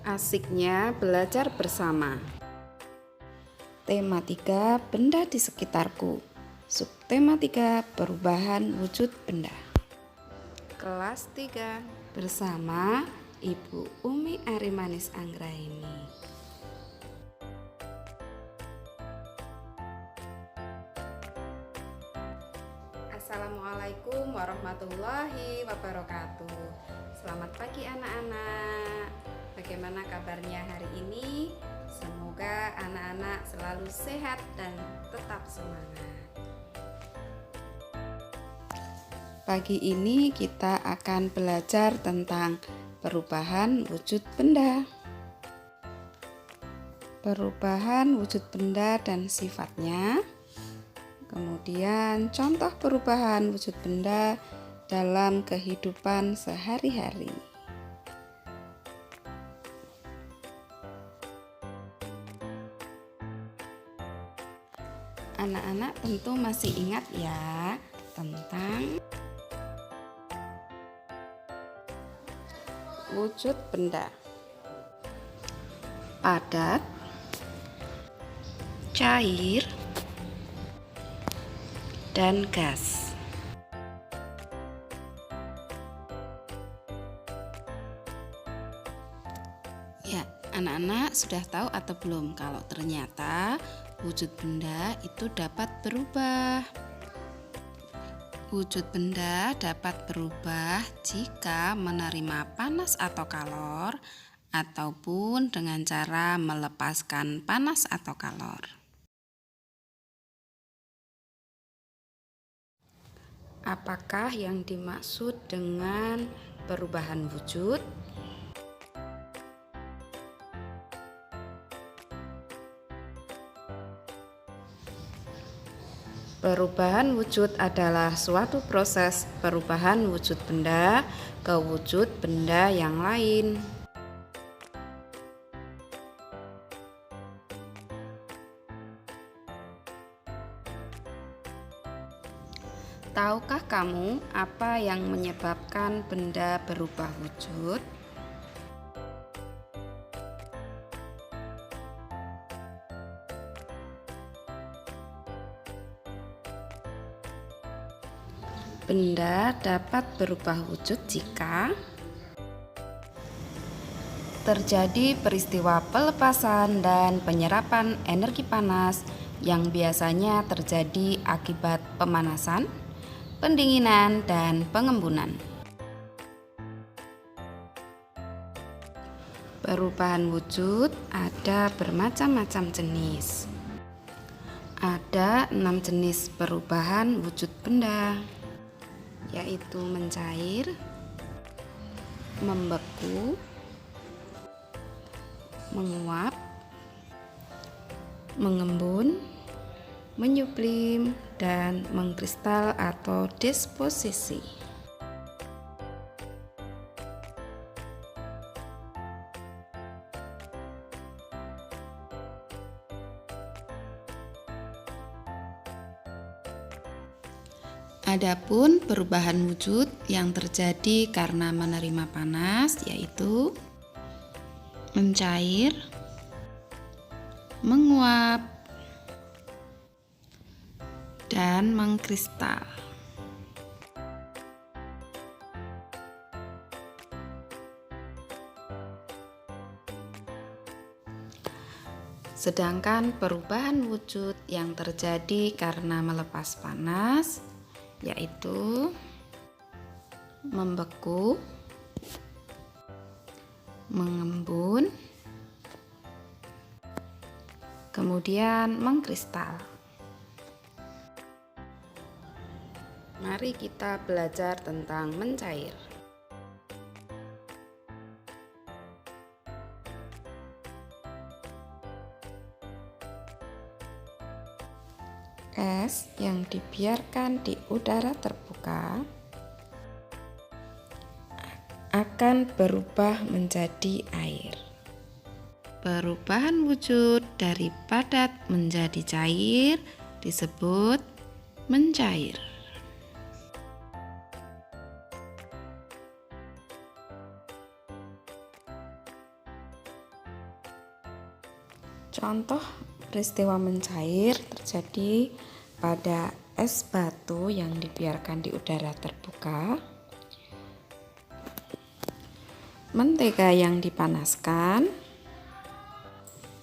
Asiknya belajar bersama. Tema 3, benda di sekitarku. Subtema 3, perubahan wujud benda. Kelas 3 bersama Ibu Umi Arimanis Anggraini. Assalamualaikum warahmatullahi wabarakatuh. Selamat pagi anak-anak. Bagaimana kabarnya hari ini? Semoga anak-anak selalu sehat dan tetap semangat. Pagi ini kita akan belajar tentang perubahan wujud benda. Perubahan wujud benda dan sifatnya. Kemudian contoh perubahan wujud benda dalam kehidupan sehari-hari. Anak-anak tentu masih ingat ya tentang wujud benda. Padat, cair, dan gas. Ya, anak-anak sudah tahu atau belum kalau ternyata wujud benda itu dapat berubah. Wujud benda dapat berubah jika menerima panas atau kalor ataupun dengan cara melepaskan panas atau kalor. Apakah yang dimaksud dengan perubahan wujud? Perubahan wujud adalah suatu proses perubahan wujud benda ke wujud benda yang lain. Tahukah kamu apa yang menyebabkan benda berubah wujud? Benda dapat berubah wujud jika terjadi peristiwa pelepasan dan penyerapan energi panas yang biasanya terjadi akibat pemanasan, pendinginan, dan pengembunan. Perubahan wujud ada bermacam-macam jenis. Ada 6 jenis perubahan wujud benda, yaitu mencair, membeku, menguap, mengembun, menyublim, dan mengkristal atau disposisi. Adapun perubahan wujud yang terjadi karena menerima panas yaitu mencair, menguap, dan mengkristal. Sedangkan perubahan wujud yang terjadi karena melepas panas yaitu membeku, mengembun, kemudian mengkristal. Mari kita belajar tentang mencair. Es yang dibiarkan di udara terbuka akan berubah menjadi air. Perubahan wujud dari padat menjadi cair disebut mencair. Contoh peristiwa mencair terjadi pada es batu yang dibiarkan di udara terbuka, mentega yang dipanaskan,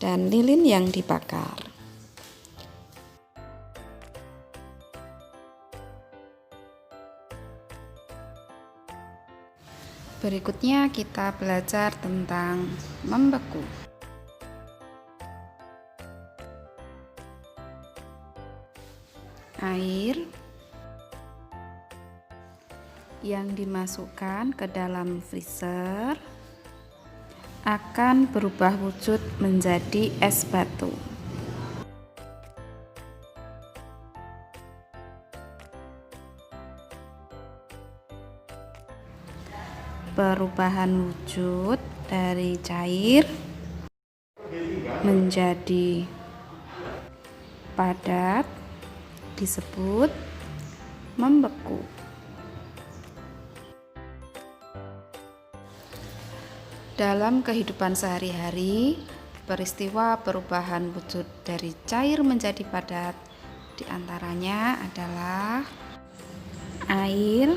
dan lilin yang dibakar. Berikutnya kita belajar tentang membeku. Air yang dimasukkan ke dalam freezer akan berubah wujud menjadi es batu. Perubahan wujud dari cair menjadi padat disebut membeku. Dalam kehidupan sehari-hari, peristiwa perubahan wujud dari cair menjadi padat diantaranya adalah air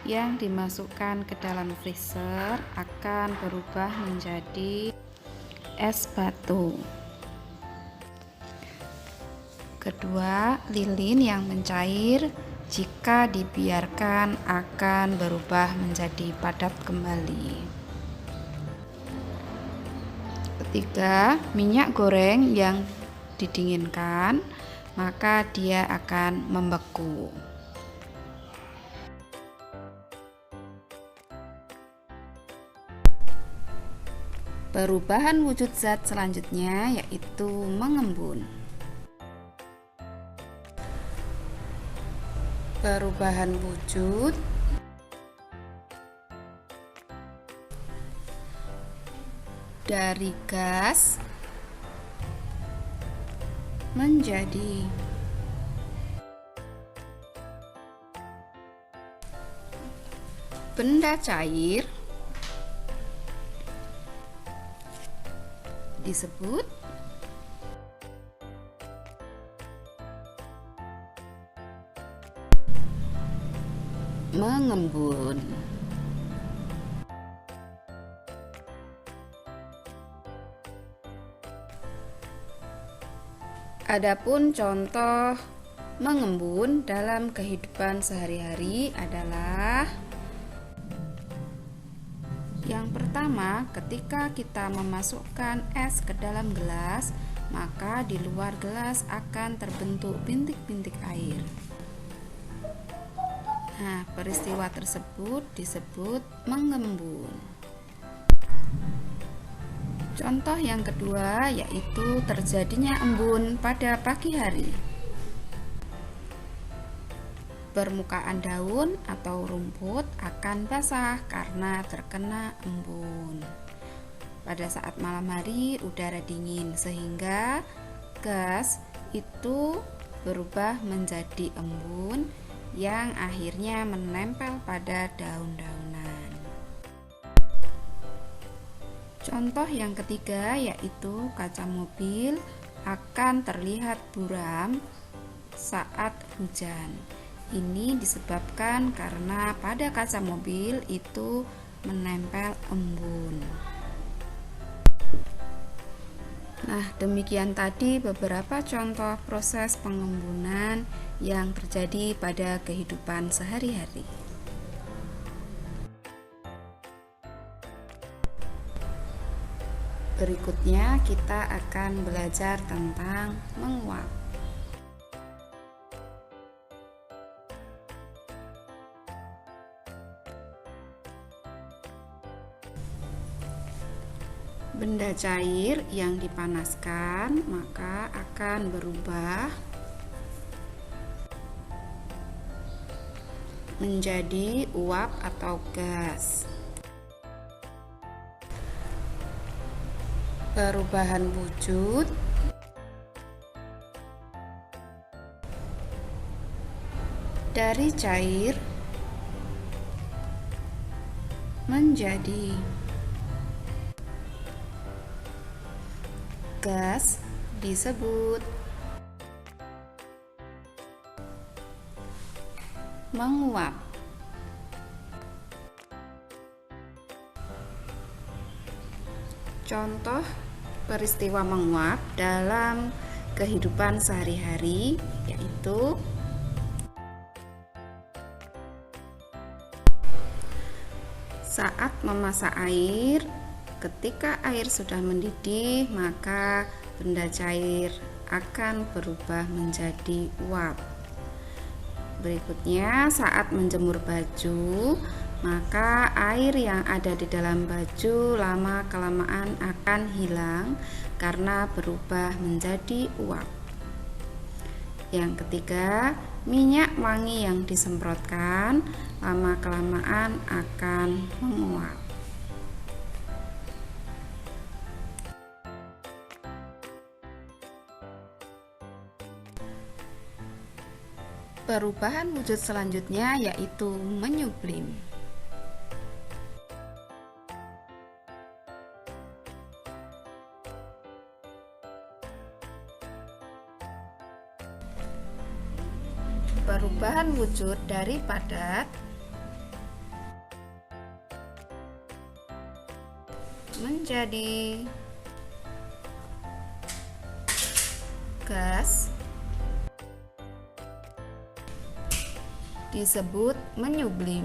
yang dimasukkan ke dalam freezer akan berubah menjadi es batu. Kedua, lilin yang mencair jika dibiarkan akan berubah menjadi padat kembali. Ketiga, minyak goreng yang didinginkan maka dia akan membeku. Perubahan wujud zat selanjutnya yaitu mengembun. Perubahan wujud dari gas menjadi benda cair disebut mengembun. Adapun contoh mengembun dalam kehidupan sehari-hari adalah yang pertama, ketika kita memasukkan es ke dalam gelas, maka di luar gelas akan terbentuk bintik-bintik air. Nah, peristiwa tersebut disebut mengembun. Contoh yang kedua yaitu terjadinya embun pada pagi hari. Permukaan daun atau rumput akan basah karena terkena embun. Pada saat malam hari udara dingin sehingga gas itu berubah menjadi embun yang akhirnya menempel pada daun-daunan. Contoh yang ketiga yaitu kaca mobil akan terlihat buram saat hujan. Ini disebabkan karena pada kaca mobil itu menempel embun. Nah, demikian tadi beberapa contoh proses pengembunan yang terjadi pada kehidupan sehari-hari. Berikutnya kita akan belajar tentang menguap. Benda cair yang dipanaskan maka akan berubah menjadi uap atau gas. Perubahan wujud dari cair menjadi gas disebut menguap. Contoh peristiwa menguap dalam kehidupan sehari-hari yaitu saat memasak air. Ketika air sudah mendidih, maka benda cair akan berubah menjadi uap. Berikutnya, saat menjemur baju, maka air yang ada di dalam baju lama-kelamaan akan hilang karena berubah menjadi uap. Yang ketiga, minyak wangi yang disemprotkan lama-kelamaan akan menguap. Perubahan wujud selanjutnya yaitu menyublim. Perubahan wujud dari padat menjadi gas disebut menyublim.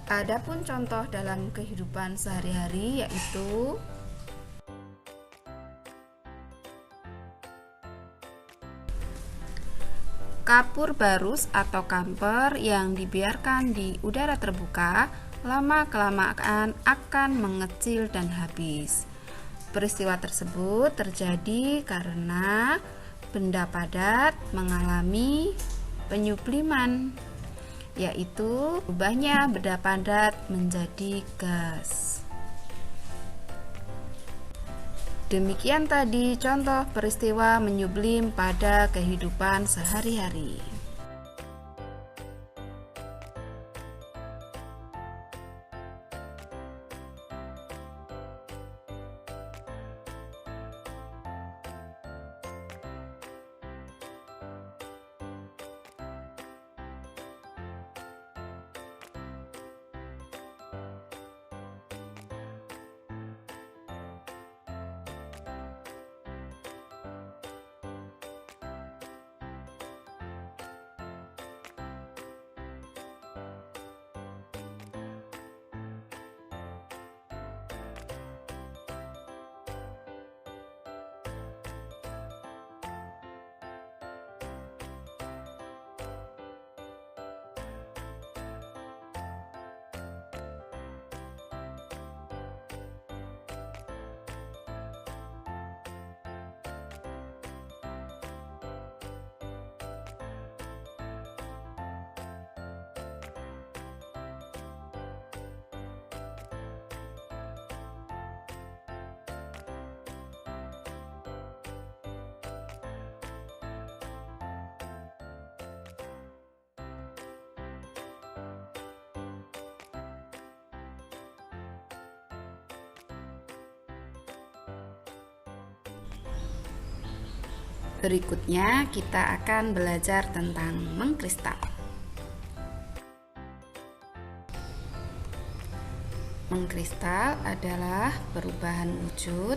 Adapun contoh dalam kehidupan sehari-hari yaitu kapur barus atau kamper yang dibiarkan di udara terbuka lama-kelamaan akan mengecil dan habis. Peristiwa tersebut terjadi karena benda padat mengalami penyubliman, yaitu berubahnya benda padat menjadi gas. Demikian tadi contoh peristiwa menyublim pada kehidupan sehari-hari. Berikutnya kita akan belajar tentang mengkristal. Mengkristal adalah perubahan wujud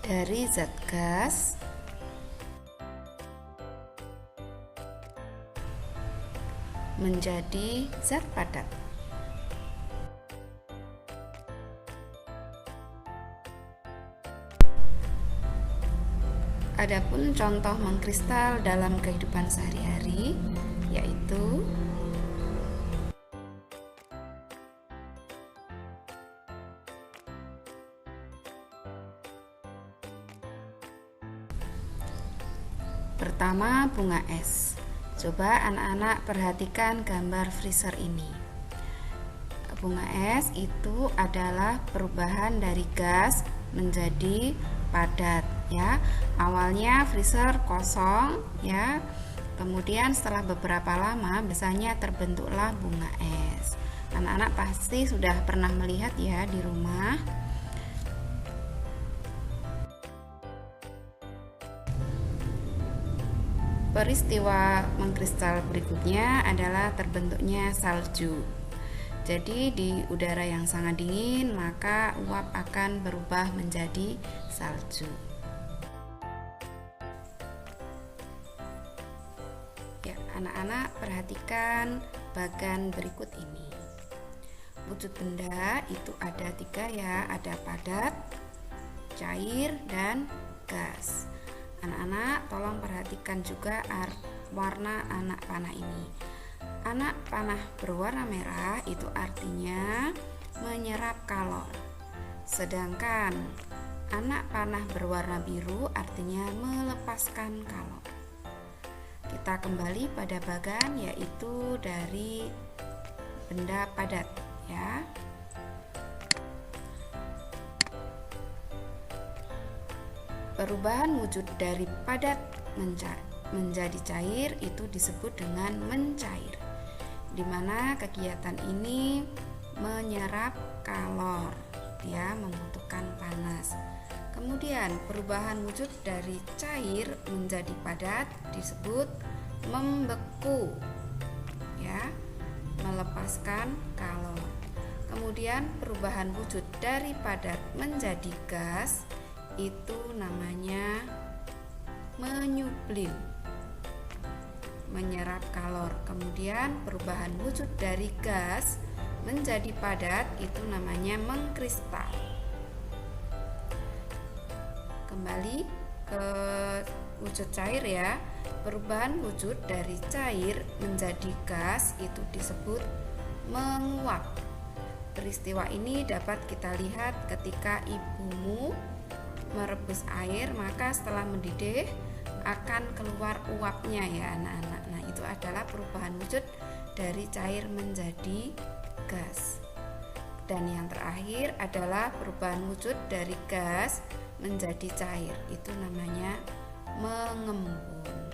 dari zat gas menjadi zat padat. Adapun contoh mengkristal dalam kehidupan sehari-hari yaitu pertama, bunga es. Coba anak-anak perhatikan gambar freezer ini. Bunga es itu adalah perubahan dari gas menjadi padat ya. Awalnya freezer kosong ya, Kemudian setelah beberapa lama biasanya terbentuklah bunga es. Anak-anak pasti sudah pernah melihat ya di rumah. Peristiwa mengkristal berikutnya adalah terbentuknya salju. Jadi di udara yang sangat dingin, maka uap akan berubah menjadi salju. Ya, anak-anak perhatikan bagan berikut ini. Wujud benda itu ada 3 ya, ada padat, cair, dan gas. Anak-anak tolong perhatikan juga warna anak panah ini. Anak panah berwarna merah itu artinya menyerap kalor. Sedangkan anak panah berwarna biru artinya melepaskan kalor. Kita kembali pada bagan, yaitu dari benda padat ya. Perubahan wujud dari padat menjadi cair itu disebut dengan mencair, di mana kegiatan ini menyerap kalor, ya, membutuhkan panas. Kemudian perubahan wujud dari cair menjadi padat disebut membeku, ya, melepaskan kalor. Kemudian perubahan wujud dari padat menjadi gas itu namanya menyublim, menyerap kalor. Kemudian perubahan wujud dari gas menjadi padat itu namanya mengkristal. Kembali ke wujud cair ya. Perubahan wujud dari cair menjadi gas itu disebut menguap. Peristiwa ini dapat kita lihat ketika ibumu merebus air, maka setelah mendidih akan keluar uapnya ya anak-anak. Nah, itu adalah perubahan wujud dari cair menjadi gas. Dan yang terakhir adalah perubahan wujud dari gas menjadi cair, itu namanya mengembun.